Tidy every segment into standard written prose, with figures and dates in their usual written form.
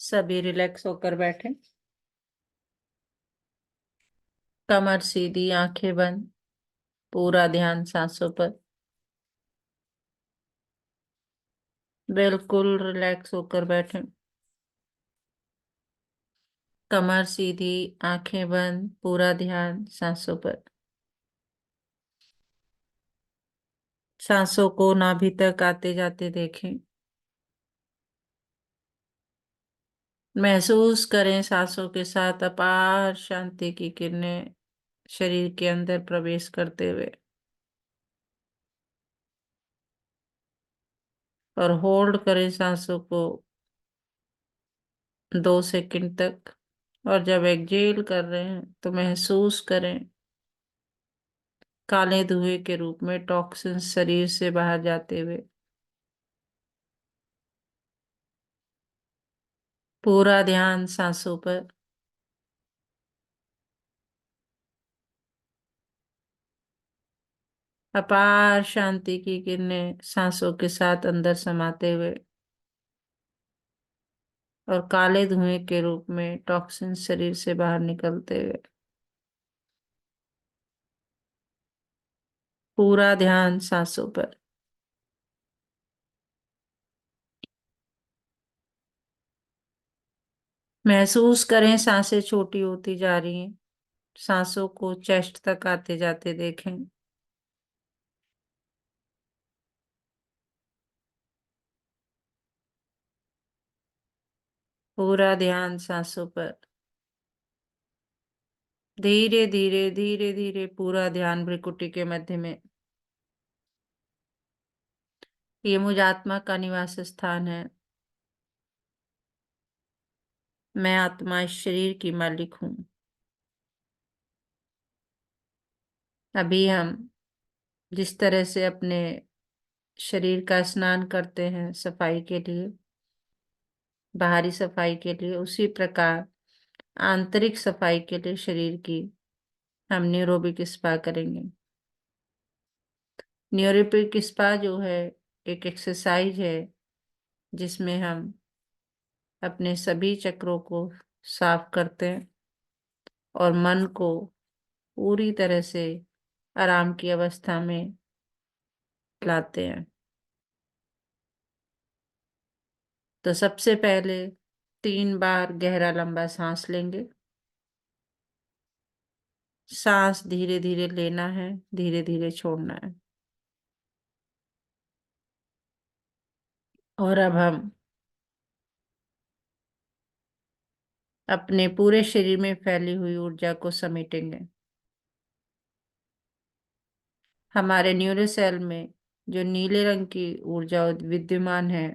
सभी रिलैक्स होकर बैठे। कमर सीधी, आंखें बंद, पूरा ध्यान सांसों पर। बिल्कुल रिलैक्स होकर बैठे। कमर सीधी, आंखें बंद, पूरा ध्यान सांसों पर। सांसों को नाभि तक आते जाते देखें। महसूस करें सांसों के साथ अपार शांति की किरणें शरीर के अंदर प्रवेश करते हुए। और होल्ड करें सांसों को 2 सेकंड तक। और जब एक्सहेल कर रहे हैं तो महसूस करें काले धुएं के रूप में टॉक्सिन शरीर से बाहर जाते हुए। पूरा ध्यान सांसों पर। अपार शांति की किरणें सांसों के साथ अंदर समाते हुए और काले धुएं के रूप में टॉक्सिन शरीर से बाहर निकलते हुए। पूरा ध्यान सांसों पर। महसूस करें सांसें छोटी होती जा रही हैं। सांसों को चेस्ट तक आते जाते देखें। पूरा ध्यान सांसों पर। धीरे धीरे धीरे धीरे पूरा ध्यान भ्रिकुटी के मध्य में। ये मुझ आत्मा का निवास स्थान है। मैं आत्मा इस शरीर की मालिक हूं। अभी हम जिस तरह से अपने शरीर का स्नान करते हैं सफाई के लिए, बाहरी सफाई के लिए, उसी प्रकार आंतरिक सफाई के लिए शरीर की हम न्यूरोबिक स्पा करेंगे। न्यूरोबिक स्पा जो है एक एक्सरसाइज है जिसमें हम अपने सभी चक्रों को साफ करते हैं और मन को पूरी तरह से आराम की अवस्था में लाते हैं। तो सबसे पहले 3 बार गहरा लंबा सांस लेंगे। सांस धीरे धीरे लेना है, धीरे धीरे छोड़ना है। और अब हम अपने पूरे शरीर में फैली हुई ऊर्जा को समेटेंगे। हमारे न्यूरो सेल में जो नीले रंग की ऊर्जा विद्यमान है,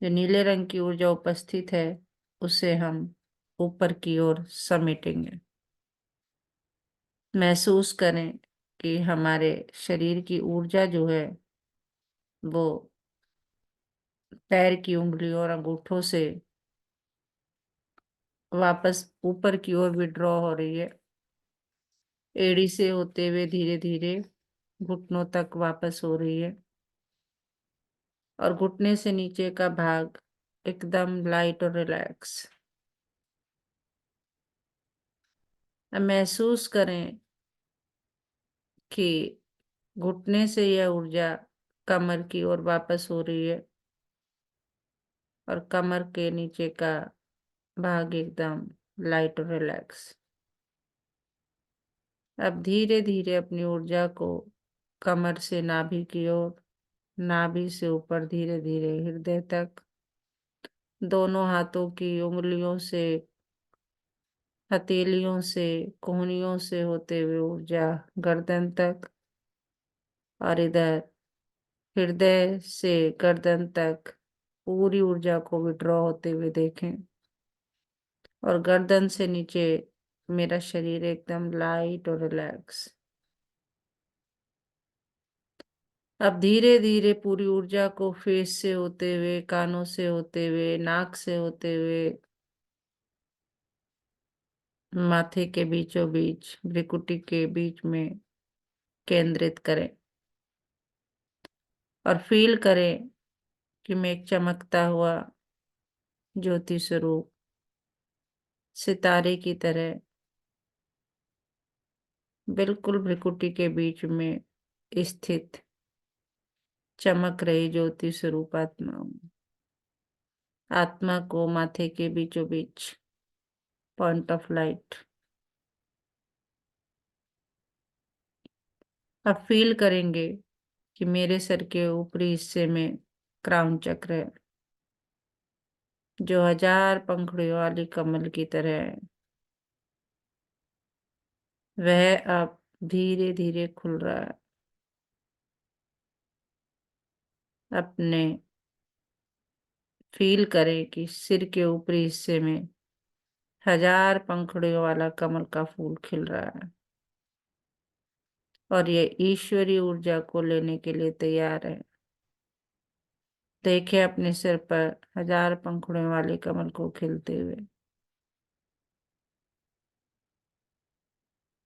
जो नीले रंग की ऊर्जा उपस्थित है, उसे हम ऊपर की ओर समेटेंगे। महसूस करें कि हमारे शरीर की ऊर्जा जो है वो पैर की उंगलियों और अंगूठों से वापस ऊपर की ओर विड्रॉ हो रही है। एड़ी से होते हुए धीरे धीरे घुटनों तक वापस हो रही है और घुटने से नीचे का भाग एकदम लाइट और रिलैक्स। अब महसूस करें कि घुटने से यह ऊर्जा कमर की ओर वापस हो रही है और कमर के नीचे का भाग एकदम लाइट और रिलैक्स। अब धीरे धीरे अपनी ऊर्जा को कमर से नाभि की ओर, नाभि से ऊपर धीरे धीरे हृदय तक, दोनों हाथों की उंगलियों से, हथेलियों से, कोहनियों से होते हुए ऊर्जा गर्दन तक, और इधर हृदय से गर्दन तक पूरी ऊर्जा को विड्रॉ होते हुए देखें। और गर्दन से नीचे मेरा शरीर एकदम लाइट और रिलैक्स। अब धीरे धीरे पूरी ऊर्जा को फेस से होते हुए, कानों से होते हुए, नाक से होते हुए, माथे के बीचों बीच, भ्रिकुटी के बीच में केंद्रित करें और फील करें कि मैं एक चमकता हुआ ज्योति स्वरूप सितारे की तरह बिल्कुल भ्रिकुटी के बीच में स्थित चमक रही ज्योति स्वरूप आत्मा हूं। आत्मा को माथे के बीचों बीच पॉइंट ऑफ लाइट। अब फील करेंगे कि मेरे सर के ऊपरी हिस्से में क्राउन चक्र है, जो 1000 पंखुड़ियों वाली कमल की तरह है। वह अब धीरे धीरे खुल रहा है। अपने फील करें कि सिर के ऊपरी हिस्से में 1000 पंखुड़ियों वाला कमल का फूल खिल रहा है और ये ईश्वरीय ऊर्जा को लेने के लिए तैयार है। देखे अपने सिर पर 1000 पंखुड़ियों वाले कमल को खिलते हुए।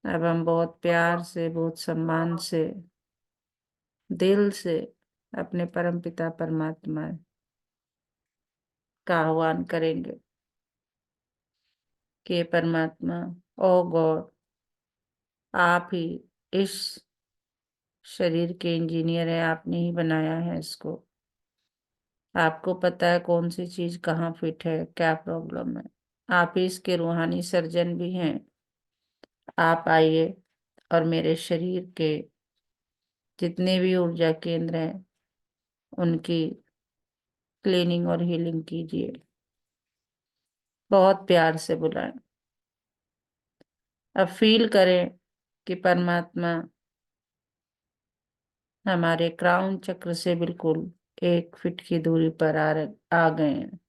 अब हम बहुत प्यार से, बहुत सम्मान से, दिल से अपने परमपिता परमात्मा का आह्वान करेंगे कि परमात्मा, ओ गॉड, आप ही इस शरीर के इंजीनियर है, आपने ही बनाया है इसको। आपको पता है कौन सी चीज कहाँ फिट है, क्या प्रॉब्लम है। आप ही इसके रूहानी सर्जन भी हैं। आप आइए और मेरे शरीर के जितने भी ऊर्जा केंद्र हैं उनकी क्लीनिंग और हीलिंग कीजिए। बहुत प्यार से बुलाएं। अब फील करें कि परमात्मा हमारे क्राउन चक्र से बिल्कुल 1 फीट की दूरी पर आ गए हैं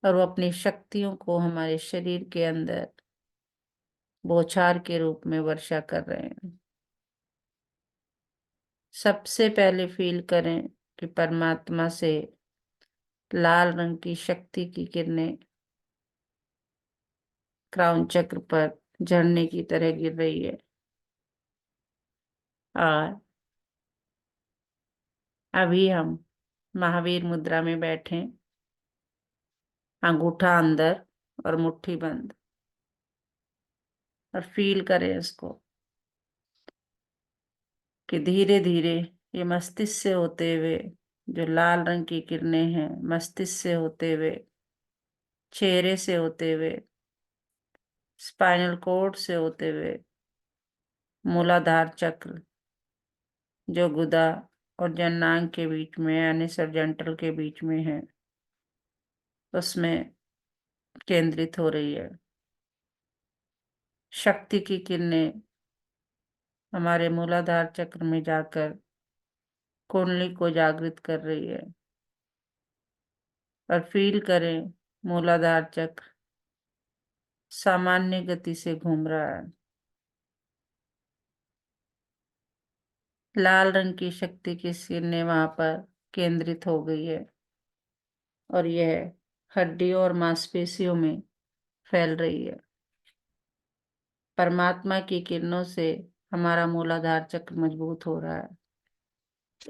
और वो अपनी शक्तियों को हमारे शरीर के अंदर बौछार के रूप में वर्षा कर रहे हैं। सबसे पहले फील करें कि परमात्मा से लाल रंग की शक्ति की किरणें क्राउन चक्र पर झरने की तरह गिर रही है। और अभी हम महावीर मुद्रा में बैठे, अंगूठा अंदर और मुट्ठी बंद, और फील करें इसको कि धीरे धीरे ये मस्तिष्क से होते हुए, जो लाल रंग की किरणें हैं, मस्तिष्क से होते हुए, चेहरे से होते हुए, स्पाइनल कोड से होते हुए, मूलाधार चक्र जो गुदा और जननांग के बीच में यानी सरजेंटल के बीच में है, उसमें केंद्रित हो रही है। शक्ति की किरणें हमारे मूलाधार चक्र में जाकर कुंडली को जागृत कर रही है। और फील करें मूलाधार चक्र सामान्य गति से घूम रहा है। लाल रंग की शक्ति की किरणें वहां पर केंद्रित हो गई है और यह हड्डियों और मांसपेशियों में फैल रही है। परमात्मा की किरणों से हमारा मूलाधार चक्र मजबूत हो रहा है।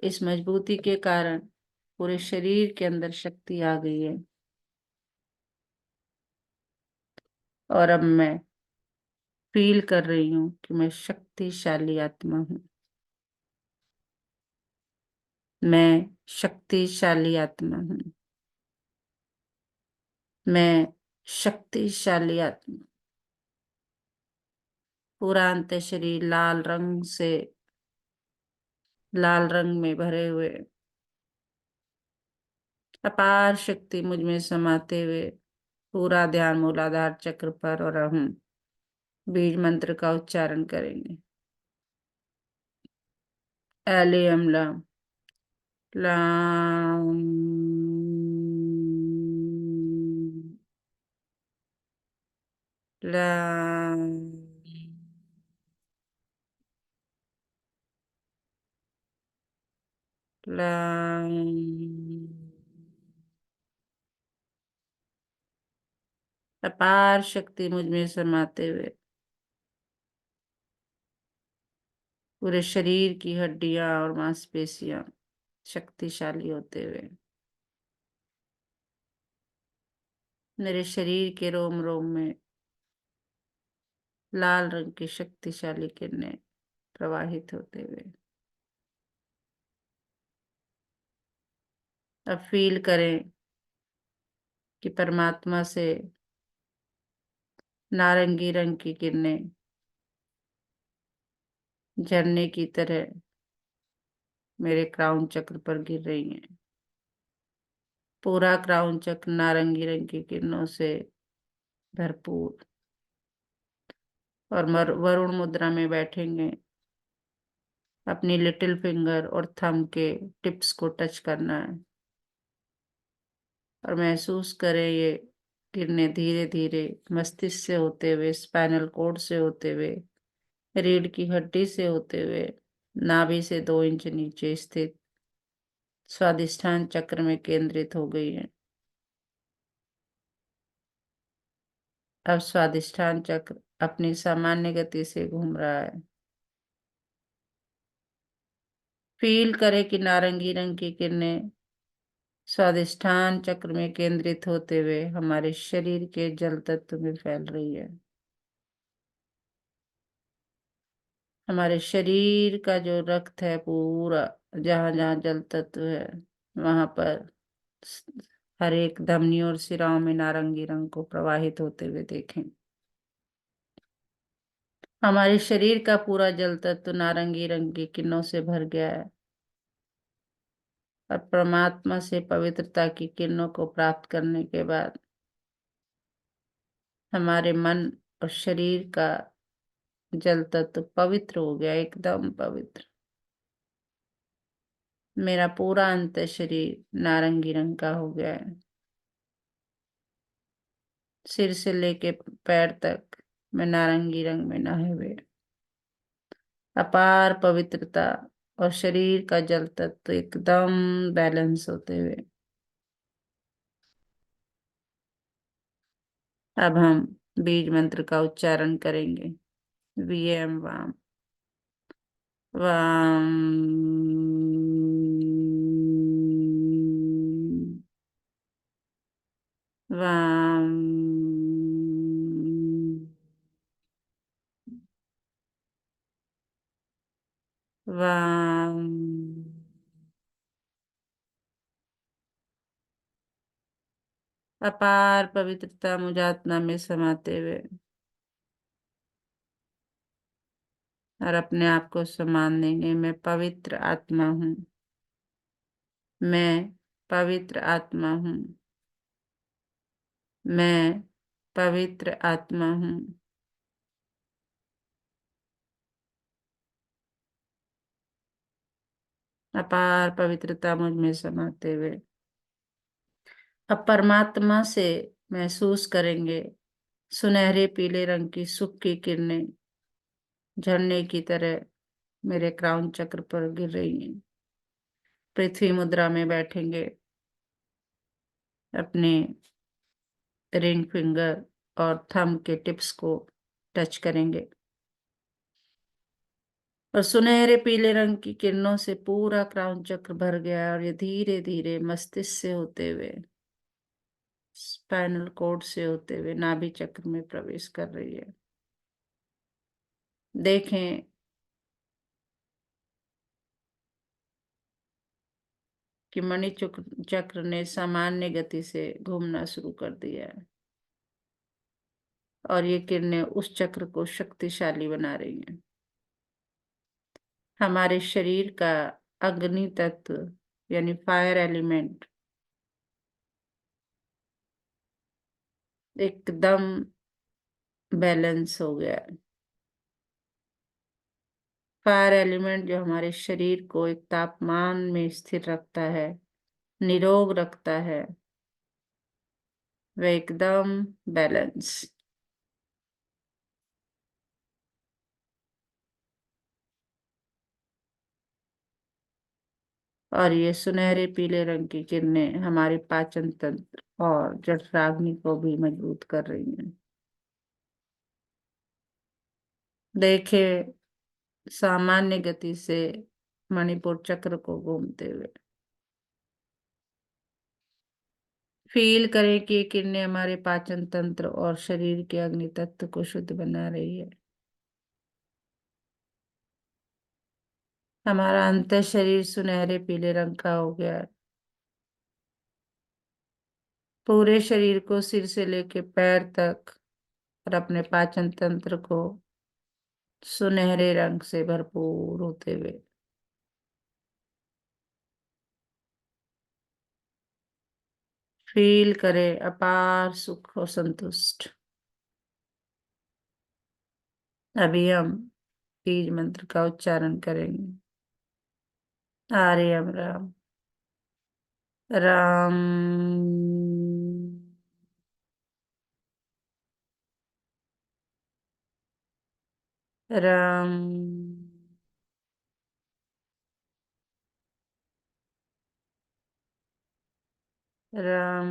इस मजबूती के कारण पूरे शरीर के अंदर शक्ति आ गई है। और अब मैं फील कर रही हूँ कि मैं शक्तिशाली आत्मा हूँ। मैं शक्तिशाली आत्मा हूँ। मैं शक्तिशाली आत्मा। पूरा अंत शरीर लाल रंग में भरे हुए, अपार शक्ति मुझ में समाते हुए पूरा ध्यान मूलाधार चक्र पर, और हम बीज मंत्र का उच्चारण करेंगे। एले अमला लाम लाम लाम। अपार शक्ति मुझ में समाते हुए पूरे शरीर की हड्डियां और मांसपेशियां शक्तिशाली होते हुए मेरे शरीर के रोम रोम में लाल रंग की शक्तिशाली किरणें प्रवाहित होते हुए। अब फील करें कि परमात्मा से नारंगी रंग की किरणें झरने की तरह मेरे क्राउन चक्र पर गिर रही हैं। पूरा क्राउन चक्र नारंगी रंग की किरणों से भरपूर। और वरुण मुद्रा में बैठेंगे। अपनी लिटिल फिंगर और थंब के टिप्स को टच करना है और महसूस करें ये किरणें धीरे धीरे मस्तिष्क से होते हुए, स्पाइनल कॉर्ड से होते हुए, रीढ़ की हड्डी से होते हुए, नाभि से 2 इंच नीचे स्थित स्वादिष्ठान चक्र में केंद्रित हो गई है। अब स्वादिष्ठान चक्र अपनी सामान्य गति से घूम रहा है। फील करें कि नारंगी रंग की किरणें स्वादिष्ठान चक्र में केंद्रित होते हुए हमारे शरीर के जल तत्व में फैल रही है। हमारे शरीर का जो रक्त है पूरा, जहां जहां जल तत्व है वहां पर हर एक धमनी और सिराओं में नारंगी रंग को प्रवाहित होते हुए देखें। हमारे शरीर का पूरा जल तत्व नारंगी रंग की किरणों से भर गया है और परमात्मा से पवित्रता की किरणों को प्राप्त करने के बाद हमारे मन और शरीर का जल तत्व पवित्र हो गया, एकदम पवित्र। मेरा पूरा अंत शरीर नारंगी रंग का हो गया है। सिर से लेके पैर तक मैं नारंगी रंग में नहाए हुए। अपार पवित्रता और शरीर का जल तत्व एकदम बैलेंस होते हुए। अब हम बीज मंत्र का उच्चारण करेंगे। वीएम वाम वाम वाम वाम। अपार पवित्रता मुझात्मा में समाते हुए और अपने आप को सम्मान देंगे। मैं पवित्र आत्मा हूँ। मैं पवित्र आत्मा हूँ। मैं पवित्र आत्मा हूँ। अपार पवित्रता मुझ में समाते हुए अब परमात्मा से महसूस करेंगे सुनहरे पीले रंग की सुख की किरणें झरने की तरह मेरे क्राउन चक्र पर गिर रही हैं। पृथ्वी मुद्रा में बैठेंगे। अपने रिंग फिंगर और थंब के टिप्स को टच करेंगे और सुनहरे पीले रंग की किरणों से पूरा क्राउन चक्र भर गया है और ये धीरे धीरे मस्तिष्क से होते हुए, स्पाइनल कॉर्ड से होते हुए नाभि चक्र में प्रवेश कर रही है। देखें कि मणि चक्र ने सामान्य गति से घूमना शुरू कर दिया है और ये किरणें उस चक्र को शक्तिशाली बना रही हैं। हमारे शरीर का अग्नि तत्व यानी फायर एलिमेंट एकदम बैलेंस हो गया है। फायर एलिमेंट जो हमारे शरीर को एक तापमान में स्थिर रखता है, निरोग रखता है, वह एकदम बैलेंस। और ये सुनहरे पीले रंग की किरणें हमारे पाचन तंत्र और जठराग्नि को भी मजबूत कर रही हैं। देखें सामान्य गति से मणिपुर चक्र को घूमते हुए फील करें कि ये किरणें हमारे पाचन तंत्र और शरीर के अग्नि तत्व को शुद्ध बना रही है। हमारा अंतः शरीर सुनहरे पीले रंग का हो गया है। पूरे शरीर को सिर से लेकर पैर तक और अपने पाचन तंत्र को सुनहरे रंग से भरपूर होते हुए फील करें अपार सुख और संतुष्ट। अभी हम बीज मंत्र का उच्चारण करेंगे। आर्यम राम। राम। राम। राम।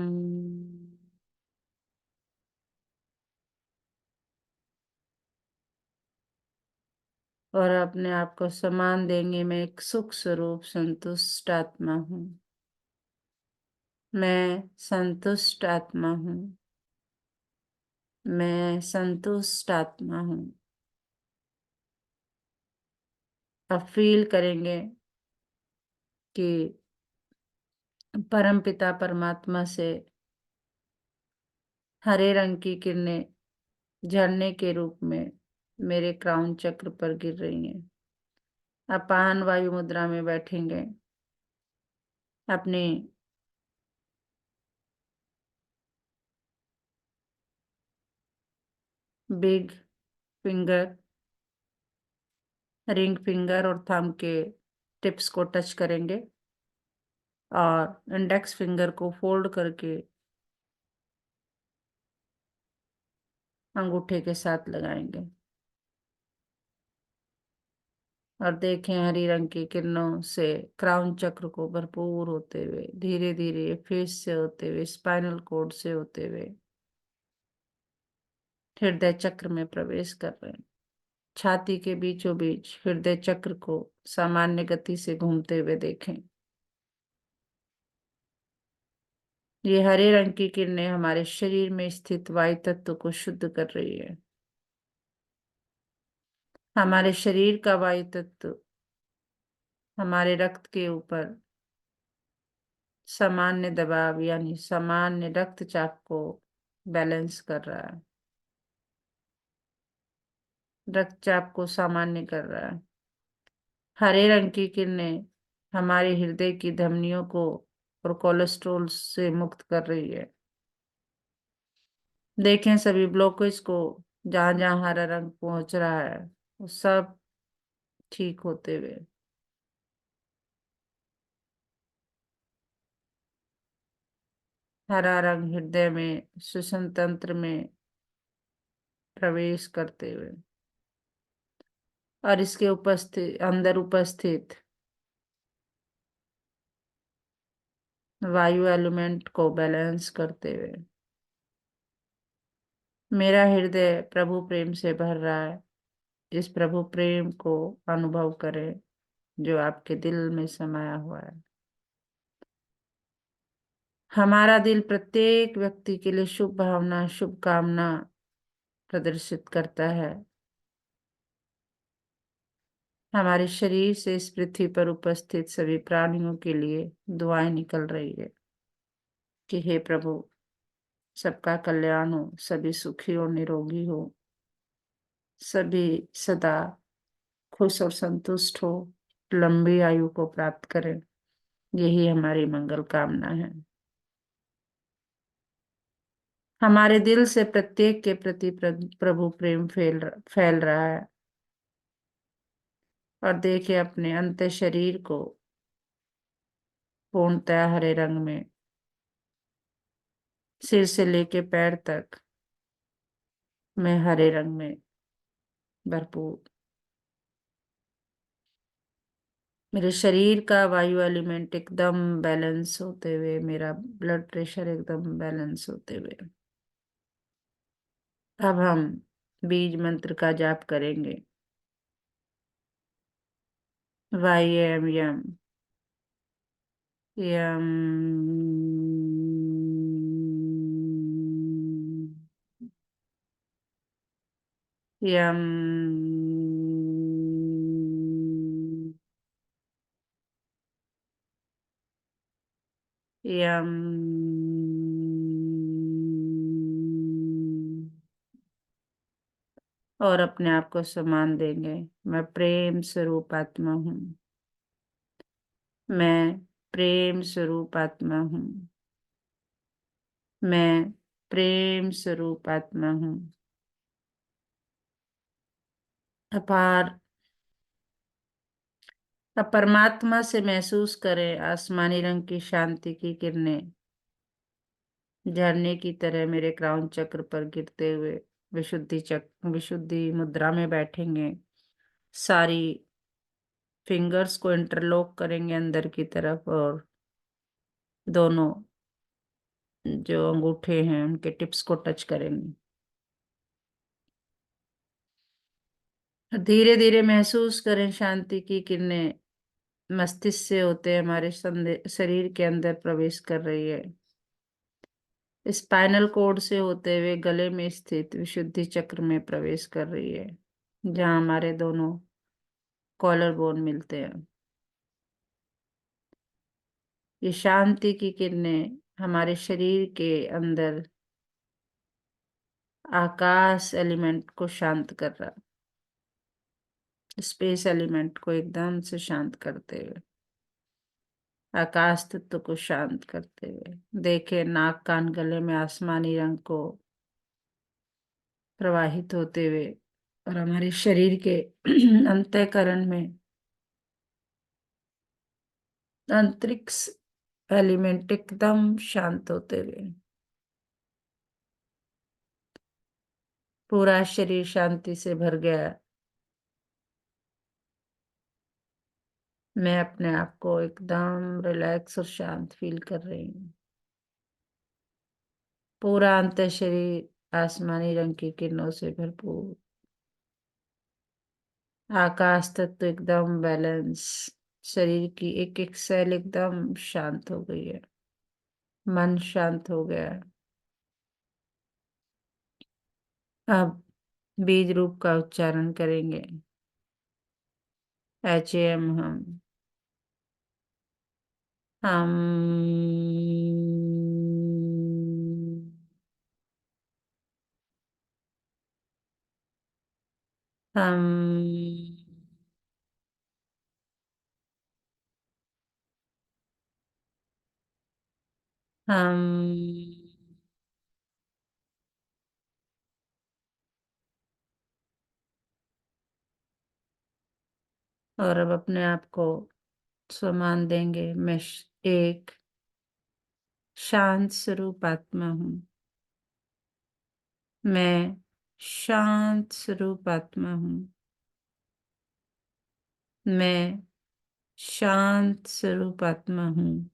और अपने आप को सम्मान देंगे, मैं एक सुख स्वरूप संतुष्ट आत्मा हूँ। मैं संतुष्ट आत्मा हूँ। मैं संतुष्ट आत्मा हूँ। अब फील करेंगे कि परम पिता परमात्मा से हरे रंग की किरणें झरने के रूप में मेरे क्राउन चक्र पर गिर रही हैं। अपान वायु मुद्रा में बैठेंगे। अपनी बिग फिंगर, रिंग फिंगर और थंब के टिप्स को टच करेंगे और इंडेक्स फिंगर को फोल्ड करके अंगूठे के साथ लगाएंगे और देखें हरी रंग की किरणों से क्राउन चक्र को भरपूर होते हुए धीरे धीरे फेस से होते हुए स्पाइनल कोड से होते हुए हृदय चक्र में प्रवेश कर रहे हैं। छाती के बीचों बीच हृदय चक्र को सामान्य गति से घूमते हुए देखें। ये हरे रंग की किरणें हमारे शरीर में स्थित वायु तत्व को शुद्ध कर रही है। हमारे शरीर का वायु तत्व हमारे रक्त के ऊपर सामान्य दबाव यानी सामान्य रक्तचाप को बैलेंस कर रहा है, रक्तचाप को सामान्य कर रहा है। हरे रंग की किरणें हमारे हृदय की धमनियों को और कोलेस्ट्रॉल से मुक्त कर रही है। देखें सभी ब्लॉकेज को, जहां जहां हरा रंग पहुंच रहा है वो सब ठीक होते हुए। हरा रंग हृदय में श्वसन तंत्र में प्रवेश करते हुए और इसके उपस्थित अंदर उपस्थित वायु एलिमेंट को बैलेंस करते हुए मेरा हृदय प्रभु प्रेम से भर रहा है। इस प्रभु प्रेम को अनुभव करें जो आपके दिल में समाया हुआ है। हमारा दिल प्रत्येक व्यक्ति के लिए शुभ भावना शुभकामना प्रदर्शित करता है। हमारे शरीर से इस पृथ्वी पर उपस्थित सभी प्राणियों के लिए दुआएं निकल रही है कि हे प्रभु, सबका कल्याण हो, सभी सुखी और निरोगी हो, सभी सदा खुश और संतुष्ट हो, लंबी आयु को प्राप्त करें। यही हमारी मंगल कामना है। हमारे दिल से प्रत्येक के प्रति प्रभु प्रेम फैल रहा है और देखिए अपने अंत शरीर को पूर्णतः हरे रंग में सिर से लेके पैर तक मैं हरे रंग में भरपूर। मेरे शरीर का वायु एलिमेंट एकदम बैलेंस होते हुए, मेरा ब्लड प्रेशर एकदम बैलेंस होते हुए अब हम बीज मंत्र का जाप करेंगे। वाई एम यम। यम। यम, यम, और अपने आप को सम्मान देंगे। मैं प्रेम स्वरूप आत्मा हूँ। मैं प्रेम स्वरूप आत्मा हूँ। मैं प्रेम स्वरूप आत्मा हूँ। अपार अब परमात्मा से महसूस करें, आसमानी रंग की शांति की किरणें झरने की तरह मेरे क्राउन चक्र पर गिरते हुए विशुद्धि मुद्रा में बैठेंगे। सारी फिंगर्स को इंटरलॉक करेंगे अंदर की तरफ, और दोनों जो अंगूठे हैं उनके टिप्स को टच करेंगे। धीरे धीरे महसूस करें, शांति की किरणें मस्तिष्क से होते हमारे शरीर के अंदर प्रवेश कर रही है। स्पाइनल कोड से होते हुए गले में स्थित विशुद्धि चक्र में प्रवेश कर रही है, जहां हमारे दोनों कॉलर बोन मिलते हैं। ये शांति की किरणें हमारे शरीर के अंदर आकाश एलिमेंट को शांत कर रहा, स्पेस एलिमेंट को एकदम से शांत करते हुए, आकाश तत्व को शांत करते हुए। देखे नाक कान गले में आसमानी रंग को प्रवाहित होते हुए, और हमारे शरीर के अंतःकरण में अंतरिक्ष एलिमेंट एकदम शांत होते हुए। पूरा शरीर शांति से भर गया। मैं अपने आप को एकदम रिलैक्स और शांत फील कर रही हूँ। पूरा अंत शरीर आसमानी रंग की किरणों से भरपूर। आकाश तत्व एकदम बैलेंस। शरीर की एक एक सेल एकदम शांत हो गई है। मन शांत हो गया है। अब बीज रूप का उच्चारण करेंगे। HAM हम हम हम और अब अपने आप को सम्मान देंगे। मैं एक शांत स्वरूप आत्मा हूँ। मैं शांत स्वरूप आत्मा हूँ। मैं शांत स्वरूप आत्मा हूँ।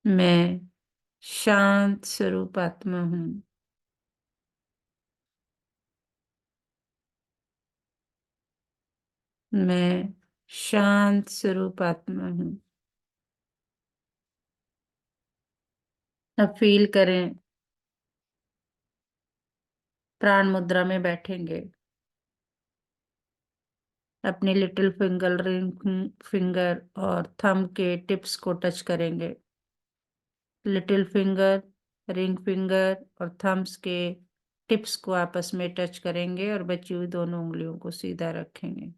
मैं शांत स्वरूप आत्मा हूँ। मैं शांत स्वरूप आत्मा हूँ। अब फील करें, प्राण मुद्रा में बैठेंगे। अपनी लिटिल फिंगर रिंग फिंगर और थंब के टिप्स को टच करेंगे। लिटिल फिंगर, रिंग फिंगर और थम्स के टिप्स को आपस में टच करेंगे और बची हुई दोनों उंगलियों को सीधा रखेंगे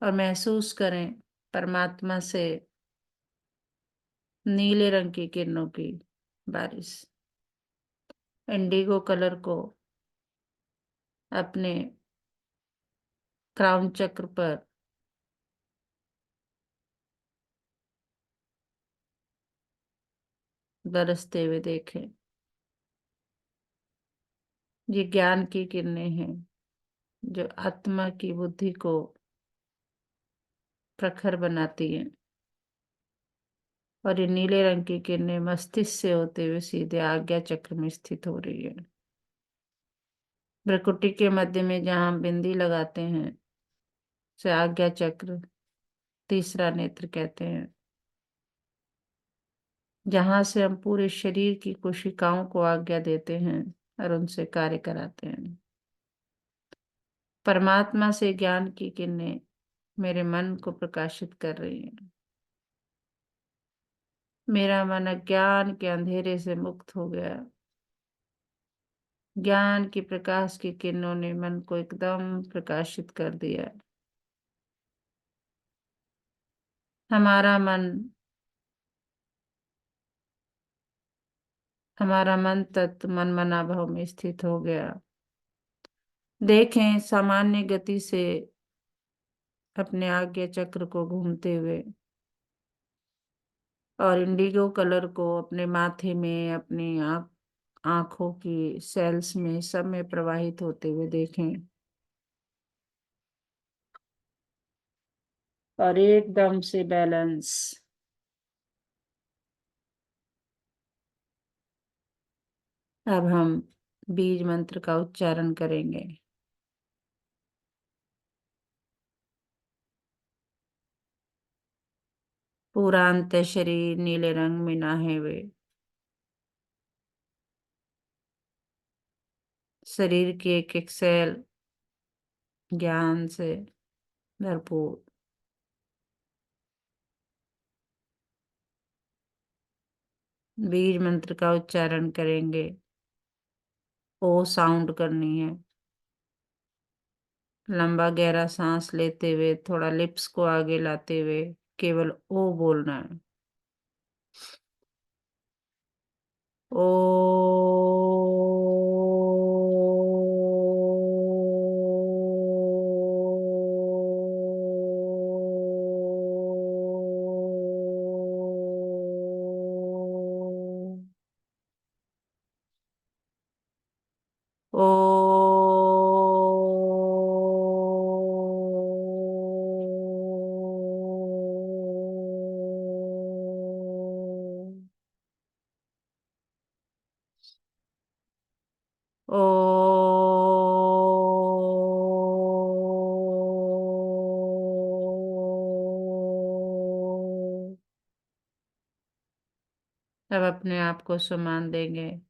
और महसूस करें परमात्मा से नीले रंग की किरणों की बारिश इंडिगो कलर को अपने क्राउन चक्र पर बरसते हुए देखें। ये ज्ञान की किरणें हैं जो आत्मा की बुद्धि को प्रखर बनाती हैं, और ये नीले रंग की किरणें मस्तिष्क से होते हुए सीधे आज्ञा चक्र में स्थित हो रही है। भ्रुकुटी के मध्य में जहां बिंदी लगाते हैं उसे आज्ञा चक्र, तीसरा नेत्र कहते हैं। जहां से हम पूरे शरीर की कोशिकाओं को आज्ञा देते हैं और उनसे कार्य कराते हैं। परमात्मा से ज्ञान की किरणें मेरे मन को प्रकाशित कर रही हैं। मेरा मन अज्ञान के अंधेरे से मुक्त हो गया। ज्ञान की प्रकाश की किरणों ने मन को एकदम प्रकाशित कर दिया। हमारा मन हमारा मन तत्व मन मना भाव में स्थित हो गया। देखें सामान्य गति से अपने आज्ञा चक्र को घूमते हुए और इंडिगो कलर को अपने माथे में, अपनी आंखों की सेल्स में, सब में प्रवाहित होते हुए देखें। और एकदम से बैलेंस। अब हम बीज मंत्र का उच्चारण करेंगे। पूरा अंत शरीर नीले रंग में नहाए हुए, शरीर की एक एक सेल ज्ञान से भरपूर। बीज मंत्र का उच्चारण करेंगे। ओ साउंड करनी है। लंबा गहरा सांस लेते हुए थोड़ा लिप्स को आगे लाते हुए केवल ओ बोलना है। ओ। ओ। ओ। अब अपने आप को सम्मान देंगे।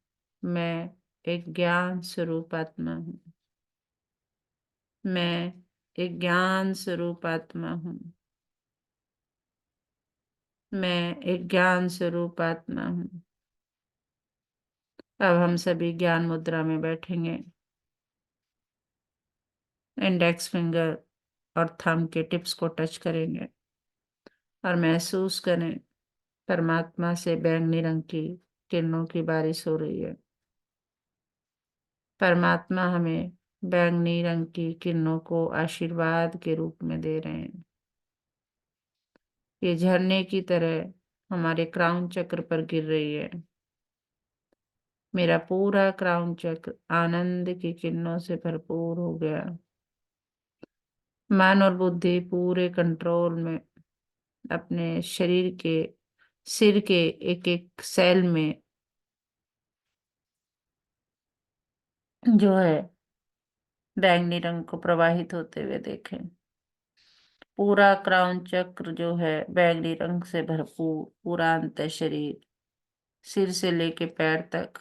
मैं एक ज्ञान स्वरूप आत्मा हूँ। मैं एक ज्ञान स्वरूप आत्मा हूँ। मैं एक ज्ञान स्वरूप आत्मा हूँ। अब हम सभी ज्ञान मुद्रा में बैठेंगे। इंडेक्स फिंगर और थंब के टिप्स को टच करेंगे और महसूस करें परमात्मा से बैंगनी रंग की किरणों की बारिश हो रही है। परमात्मा हमें बैंगनी रंग की किरणों को आशीर्वाद के रूप में दे रहे हैं। ये झरने की तरह हमारे क्राउन चक्र पर गिर रही है। मेरा पूरा क्राउन चक्र आनंद की किरणों से भरपूर हो गया। मन और बुद्धि पूरे कंट्रोल में अपने शरीर के सिर के एक एक सेल में जो है बैंगनी रंग को प्रवाहित होते हुए देखें। पूरा क्राउन चक्र जो है बैंगनी रंग से भरपूर, पूरा अंत शरीर सिर से लेके पैर तक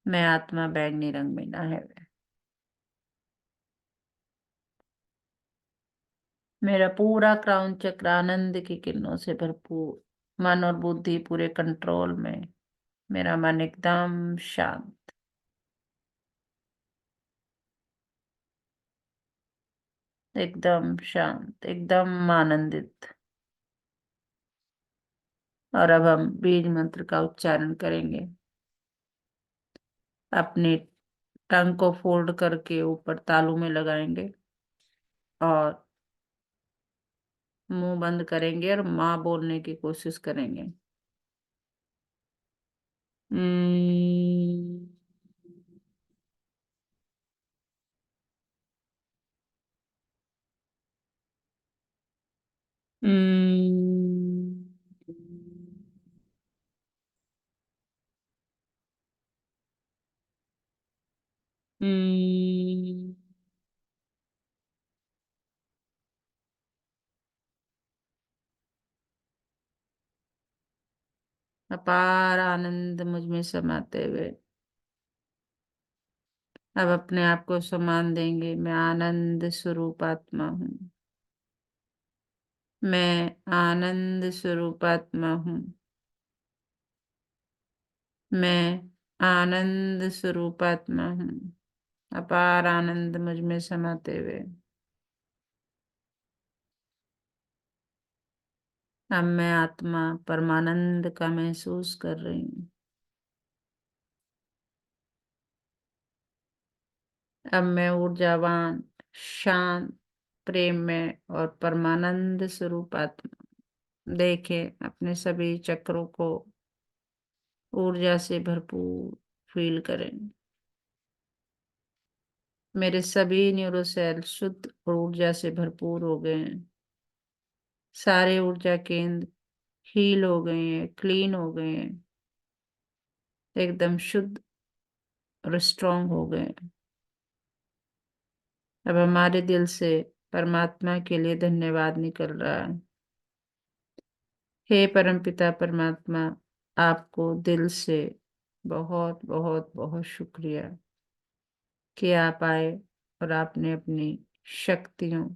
मैं आत्मा बैंगनी रंग में ना है। मेरा पूरा क्राउन चक्र आनंद की किरणों से भरपूर, मन और बुद्धि पूरे कंट्रोल में। मेरा मन एकदम शांत, एकदम शांत, एकदम आनंदित। और अब हम बीज मंत्र का उच्चारण करेंगे। अपनी टंग को फोल्ड करके ऊपर तालू में लगाएंगे और मुंह बंद करेंगे और माँ बोलने की कोशिश करेंगे। हम्म। हम्म। हम्म। अपार आनंद मुझ में समाते हुए अब अपने आप को सम्मान देंगे। मैं आनंद स्वरूप आत्मा हूँ। मैं आनंद स्वरूप आत्मा हूँ। मैं आनंद स्वरूप आत्मा हूँ। अपार आनंद मुझ में समाते हुए अब मैं आत्मा परमानंद का महसूस कर रही हूँ। अब मैं ऊर्जावान, शांत, प्रेम में और परमानंद स्वरूप आत्मा। देखें अपने सभी चक्रों को ऊर्जा से भरपूर फील करें। मेरे सभी न्यूरोसेल शुद्ध और ऊर्जा से भरपूर हो गए हैं। सारे ऊर्जा केंद्र हील हो गए हैं, क्लीन हो गए हैं, एकदम शुद्ध और स्ट्रांग हो गए हैं। अब हमारे दिल से परमात्मा के लिए धन्यवाद निकल रहा है। हे परमपिता परमात्मा, आपको दिल से बहुत बहुत बहुत शुक्रिया कि आप आए और आपने अपनी शक्तियों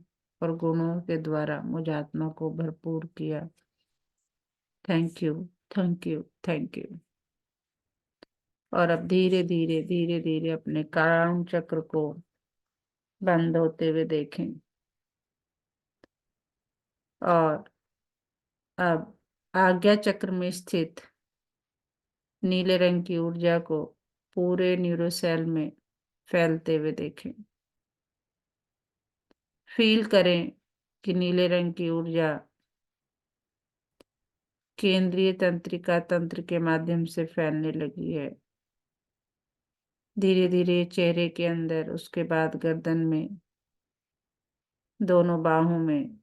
और गुणों के द्वारा मुझ आत्मा को भरपूर किया। Thank you, thank you, thank you. और अब धीरे धीरे धीरे धीरे अपने कान चक्र को बंद होते हुए देखें और अब आज्ञा चक्र में स्थित नीले रंग की ऊर्जा को पूरे न्यूरोसेल में फैलते हुए देखें। फील करें कि नीले रंग की ऊर्जा केंद्रीय तंत्रिका तंत्र के माध्यम से फैलने लगी है। धीरे धीरे चेहरे के अंदर, उसके बाद गर्दन में, दोनों बाहों में,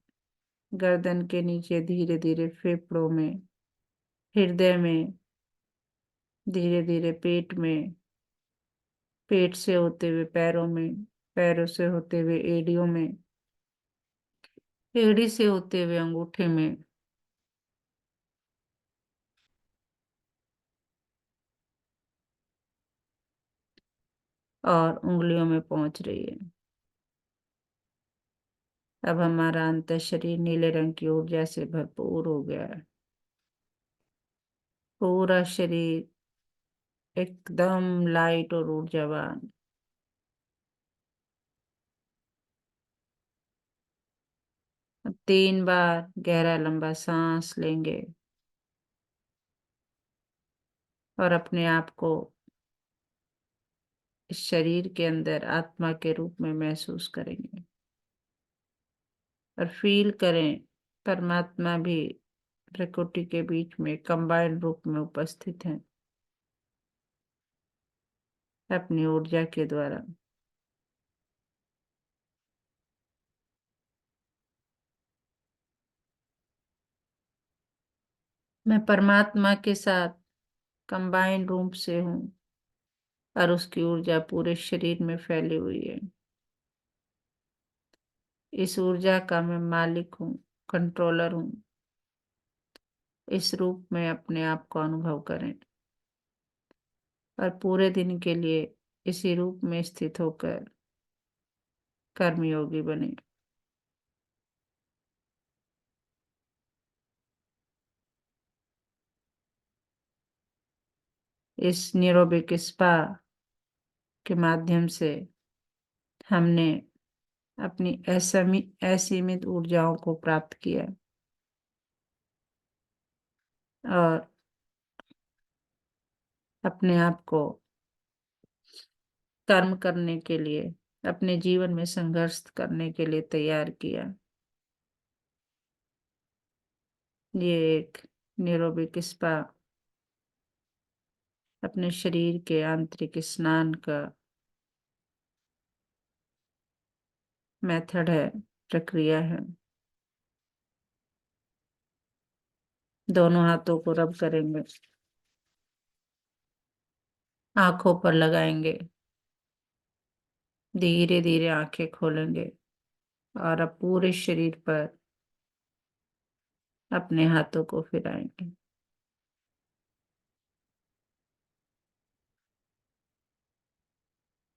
गर्दन के नीचे, धीरे धीरे फेफड़ों में, हृदय में, धीरे धीरे पेट में, पेट से होते हुए पैरों में, पैरों से होते हुए एड़ियों में, एड़ी से होते हुए अंगूठे में, और उंगलियों में पहुंच रही है। अब हमारा अंतर शरीर नीले रंग की ऊर्जा से भरपूर हो गया है। पूरा शरीर एकदम लाइट और ऊर्जावान। अब 3 बार गहरा लंबा सांस लेंगे और अपने आप को इस शरीर के अंदर आत्मा के रूप में महसूस करेंगे और फील करें परमात्मा भी प्रकृति के बीच में कंबाइंड रूप में उपस्थित हैं अपनी ऊर्जा के द्वारा। मैं परमात्मा के साथ कंबाइंड रूप से हूँ और उसकी ऊर्जा पूरे शरीर में फैली हुई है। इस ऊर्जा का मैं मालिक हूँ, कंट्रोलर हूँ। इस रूप में अपने आप को अनुभव करें और पूरे दिन के लिए इसी रूप में स्थित होकर कर्मयोगी बने। इस न्यूरोबिक स्पा के माध्यम से हमने अपनी असीमित ऊर्जाओं को प्राप्त किया और अपने आप को कर्म करने के लिए, अपने जीवन में संघर्ष करने के लिए तैयार किया। ये एक न्यूरोबिक स्पा अपने शरीर के आंतरिक स्नान का मेथड है, प्रक्रिया है। दोनों हाथों को रब करेंगे, आंखों पर लगाएंगे, धीरे धीरे आंखें खोलेंगे और अब पूरे शरीर पर अपने हाथों को फिराएंगे।